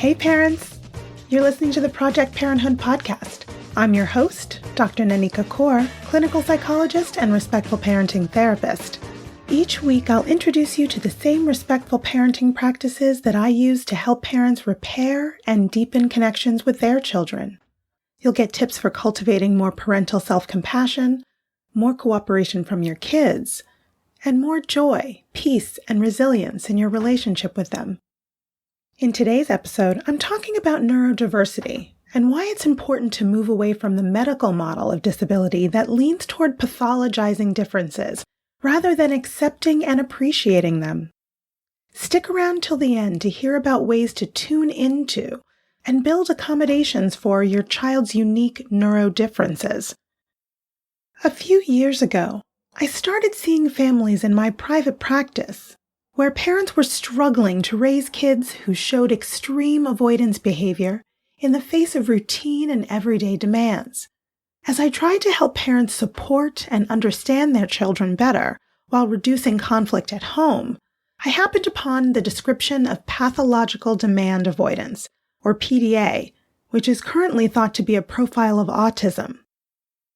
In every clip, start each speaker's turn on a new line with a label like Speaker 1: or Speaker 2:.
Speaker 1: Hey parents! You're listening to the Project Parenthood podcast. I'm your host, Dr. Nanika Coor, clinical psychologist and respectful parenting therapist. Each week, I'll introduce you to the same respectful parenting practices that I use to help parents repair and deepen connections with their children. You'll get tips for cultivating more parental self-compassion, more cooperation from your kids, and more joy, peace, and resilience in your relationship with them. In today's episode, I'm talking about neurodiversity and why it's important to move away from the medical model of disability that leans toward pathologizing differences rather than accepting and appreciating them. Stick around till the end to hear about ways to tune into and build accommodations for your child's unique neurodifferences. A few years ago, I started seeing families in my private practice where parents were struggling to raise kids who showed extreme avoidance behavior in the face of routine and everyday demands. As I tried to help parents support and understand their children better while reducing conflict at home, I happened upon the description of pathological demand avoidance, or PDA, which is currently thought to be a profile of autism.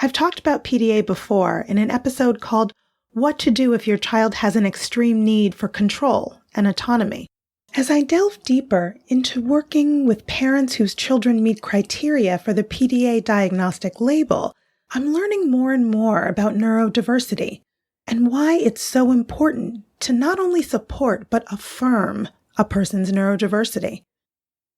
Speaker 1: I've talked about PDA before in an episode called What to Do If Your Child Has an Extreme Need for Control and Autonomy. As I delve deeper into working with parents whose children meet criteria for the PDA diagnostic label, I'm learning more and more about neurodiversity and why it's so important to not only support but affirm a person's neurodiversity.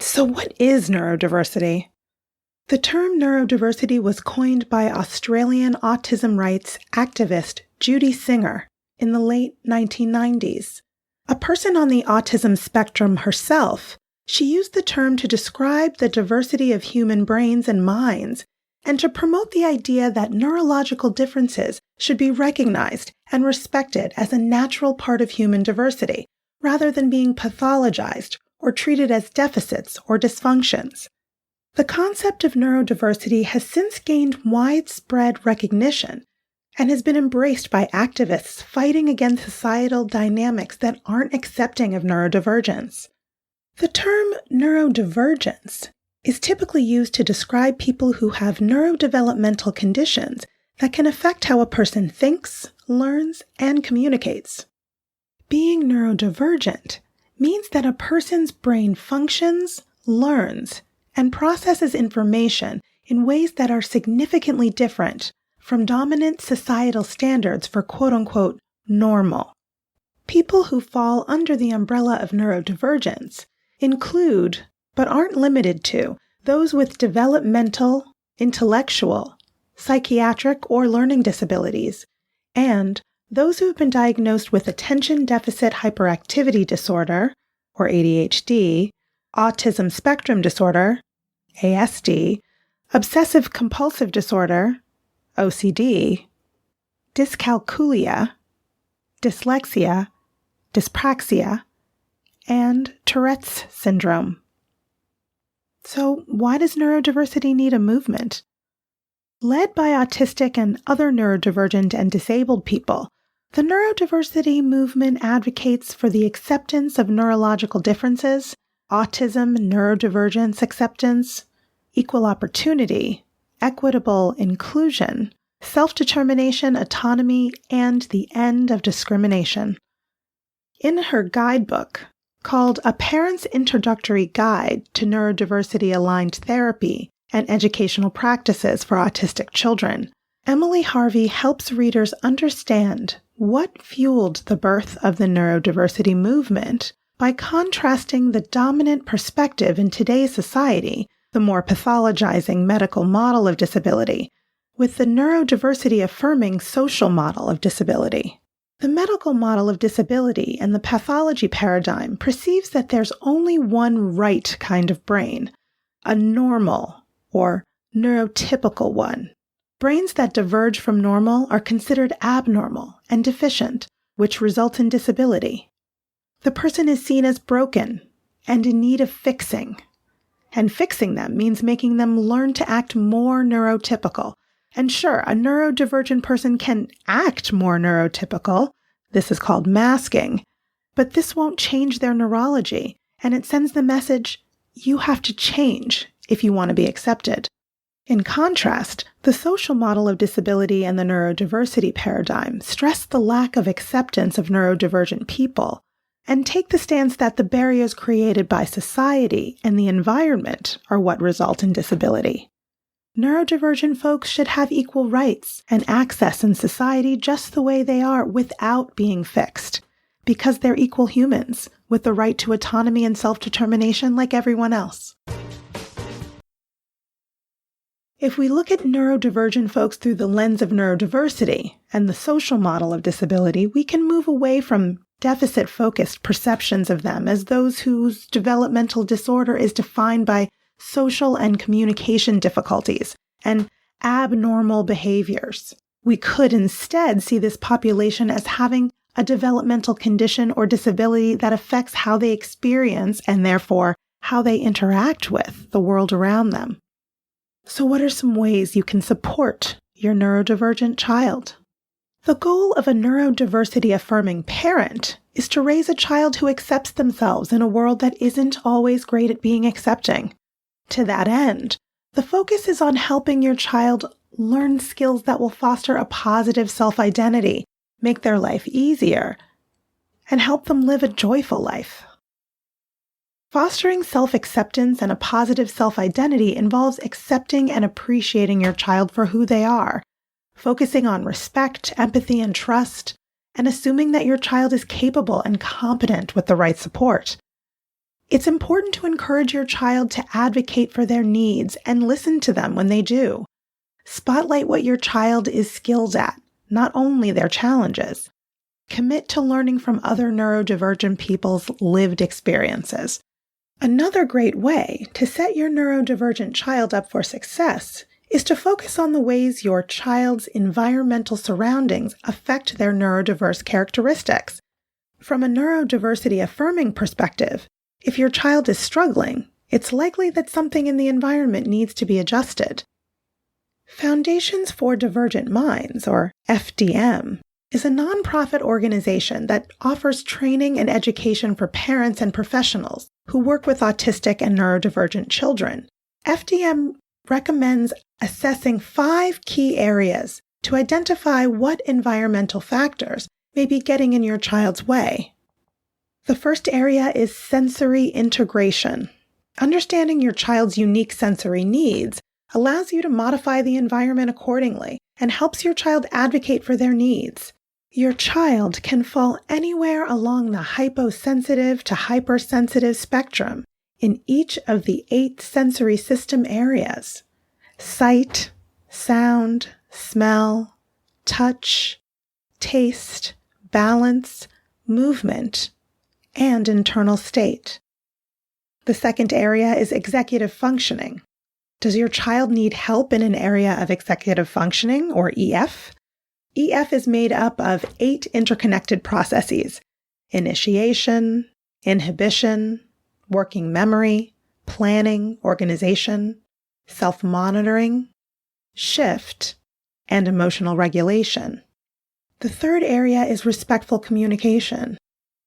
Speaker 1: So what is neurodiversity? The term neurodiversity was coined by Australian autism rights activist Judy Singer in the late 1990s. A person on the autism spectrum herself, she used the term to describe the diversity of human brains and minds and to promote the idea that neurological differences should be recognized and respected as a natural part of human diversity, rather than being pathologized or treated as deficits or dysfunctions. The concept of neurodiversity has since gained widespread recognition and has been embraced by activists fighting against societal dynamics that aren't accepting of neurodivergence. The term neurodivergence is typically used to describe people who have neurodevelopmental conditions that can affect how a person thinks, learns, and communicates. Being neurodivergent means that a person's brain functions, learns, and processes information in ways that are significantly different from dominant societal standards for quote-unquote normal. People who fall under the umbrella of neurodivergence include, but aren't limited to, those with developmental, intellectual, psychiatric, or learning disabilities, and those who have been diagnosed with attention deficit hyperactivity disorder, or ADHD, autism spectrum disorder, ASD, obsessive compulsive disorder, OCD, dyscalculia, dyslexia, dyspraxia, and Tourette's syndrome. So, why does neurodiversity need a movement? Led by autistic and other neurodivergent and disabled people, the neurodiversity movement advocates for the acceptance of neurological differences, autism, neurodivergence acceptance, equal opportunity, equitable inclusion, self-determination, autonomy, and the end of discrimination. In her guidebook, called A Parent's Introductory Guide to Neurodiversity-Aligned Therapy and Educational Practices for Autistic Children, Emily Harvey helps readers understand what fueled the birth of the neurodiversity movement by contrasting the dominant perspective in today's society, the more pathologizing medical model of disability, with the neurodiversity-affirming social model of disability. The medical model of disability and the pathology paradigm perceives that there's only one right kind of brain, a normal or neurotypical one. Brains that diverge from normal are considered abnormal and deficient, which results in disability. The person is seen as broken and in need of fixing. And fixing them means making them learn to act more neurotypical. And sure, a neurodivergent person can act more neurotypical. This is called masking. But this won't change their neurology, and it sends the message, you have to change if you want to be accepted. In contrast, the social model of disability and the neurodiversity paradigm stress the lack of acceptance of neurodivergent people and take the stance that the barriers created by society and the environment are what result in disability. Neurodivergent folks should have equal rights and access in society just the way they are without being fixed, because they're equal humans with the right to autonomy and self-determination like everyone else. If we look at neurodivergent folks through the lens of neurodiversity and the social model of disability, we can move away from deficit-focused perceptions of them as those whose developmental disorder is defined by social and communication difficulties and abnormal behaviors. We could instead see this population as having a developmental condition or disability that affects how they experience and therefore how they interact with the world around them. So what are some ways you can support your neurodivergent child? The goal of a neurodiversity-affirming parent is to raise a child who accepts themselves in a world that isn't always great at being accepting. To that end, the focus is on helping your child learn skills that will foster a positive self-identity, make their life easier, and help them live a joyful life. Fostering self-acceptance and a positive self-identity involves accepting and appreciating your child for who they are, focusing on respect, empathy, and trust, and assuming that your child is capable and competent with the right support. It's important to encourage your child to advocate for their needs and listen to them when they do. Spotlight what your child is skilled at, not only their challenges. Commit to learning from other neurodivergent people's lived experiences. Another great way to set your neurodivergent child up for success is to focus on the ways your child's environmental surroundings affect their neurodiverse characteristics. From a neurodiversity-affirming perspective, if your child is struggling, it's likely that something in the environment needs to be adjusted. Foundations for Divergent Minds, or FDM, is a nonprofit organization that offers training and education for parents and professionals who work with autistic and neurodivergent children. FDM recommends assessing 5 key areas to identify what environmental factors may be getting in your child's way. The first area is sensory integration. Understanding your child's unique sensory needs allows you to modify the environment accordingly and helps your child advocate for their needs. Your child can fall anywhere along the hyposensitive to hypersensitive spectrum in each of the 8 sensory system areas: sight, sound, smell, touch, taste, balance, movement, and internal state. The second area is executive functioning. Does your child need help in an area of executive functioning, or EF? EF is made up of 8 interconnected processes: initiation, inhibition, working memory, planning, organization, self-monitoring, shift, and emotional regulation. The third area is respectful communication.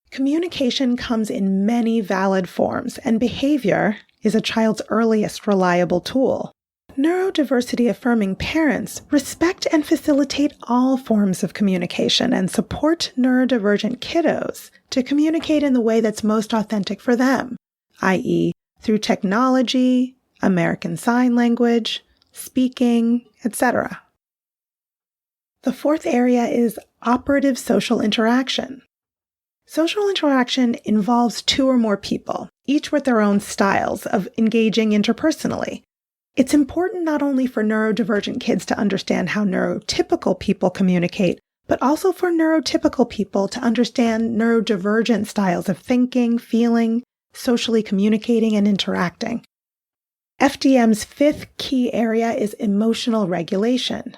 Speaker 1: Communication comes in many valid forms, and behavior is a child's earliest reliable tool. Neurodiversity-affirming parents respect and facilitate all forms of communication and support neurodivergent kiddos to communicate in the way that's most authentic for them, i.e., through technology, American Sign Language, speaking, etc. The fourth area is operative social interaction. Social interaction involves 2 or more people, each with their own styles of engaging interpersonally. It's important not only for neurodivergent kids to understand how neurotypical people communicate, but also for neurotypical people to understand neurodivergent styles of thinking, feeling, socially communicating, and interacting. FDM's 5th key area is emotional regulation.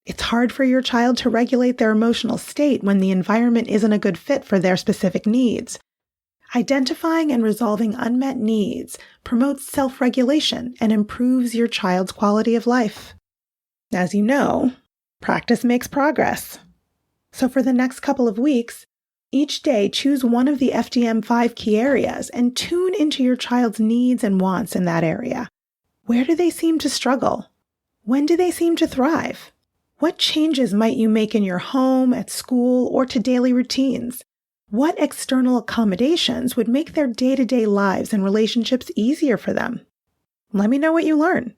Speaker 1: It's hard for your child to regulate their emotional state when the environment isn't a good fit for their specific needs. Identifying and resolving unmet needs promotes self-regulation and improves your child's quality of life. As you know, practice makes progress. So for the next couple of weeks, Each day, choose one of the FDM5 key areas and tune into your child's needs and wants in that area. Where do they seem to struggle? When do they seem to thrive? What changes might you make in your home, at school, or to daily routines? What external accommodations would make their day-to-day lives and relationships easier for them? Let me know what you learn.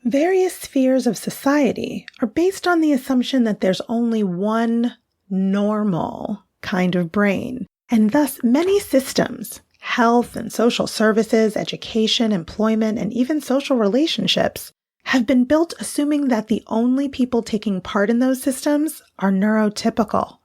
Speaker 1: Various spheres of society are based on the assumption that there's only one normal kind of brain, and thus many systems, health and social services, education, employment, and even social relationships, have been built assuming that the only people taking part in those systems are neurotypical.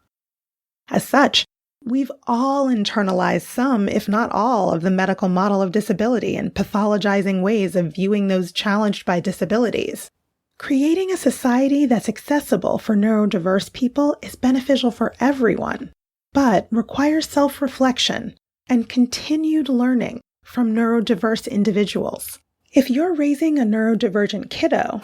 Speaker 1: As such, we've all internalized some, if not all, of the medical model of disability and pathologizing ways of viewing those challenged by disabilities. Creating a society that's accessible for neurodiverse people is beneficial for everyone, but requires self-reflection and continued learning from neurodiverse individuals. If you're raising a neurodivergent kiddo,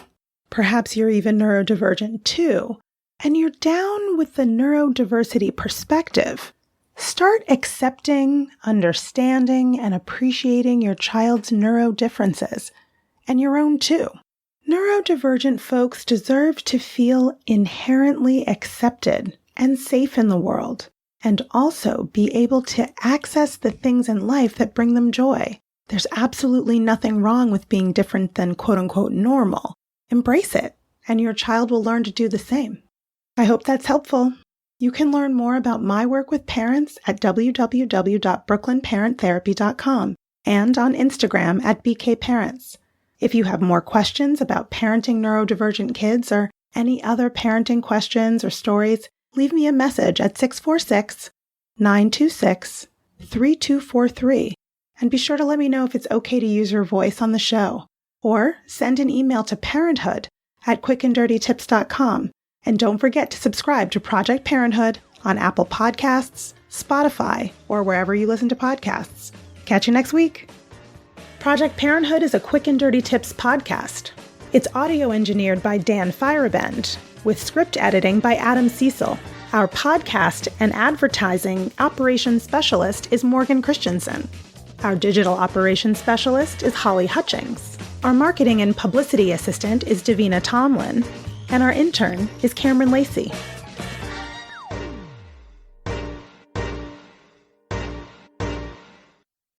Speaker 1: perhaps you're even neurodivergent too, and you're down with the neurodiversity perspective, start accepting, understanding, and appreciating your child's neurodifferences, and your own too. Neurodivergent folks deserve to feel inherently accepted and safe in the world, and also be able to access the things in life that bring them joy. There's absolutely nothing wrong with being different than quote-unquote normal. Embrace it, and your child will learn to do the same. I hope that's helpful. You can learn more about my work with parents at www.brooklynparenttherapy.com and on Instagram at BKParents. If you have more questions about parenting neurodivergent kids or any other parenting questions or stories, leave me a message at 646-926-3243. And be sure to let me know if it's okay to use your voice on the show. Or send an email to parenthood@quickanddirtytips.com. And don't forget to subscribe to Project Parenthood on Apple Podcasts, Spotify, or wherever you listen to podcasts. Catch you next week. Project Parenthood is a Quick and Dirty Tips podcast. It's audio engineered by Dan Firebend, with script editing by Adam Cecil. Our podcast and advertising operations specialist is Morgan Christensen. Our digital operations specialist is Holly Hutchings. Our marketing and publicity assistant is Davina Tomlin. And our intern is Cameron Lacey.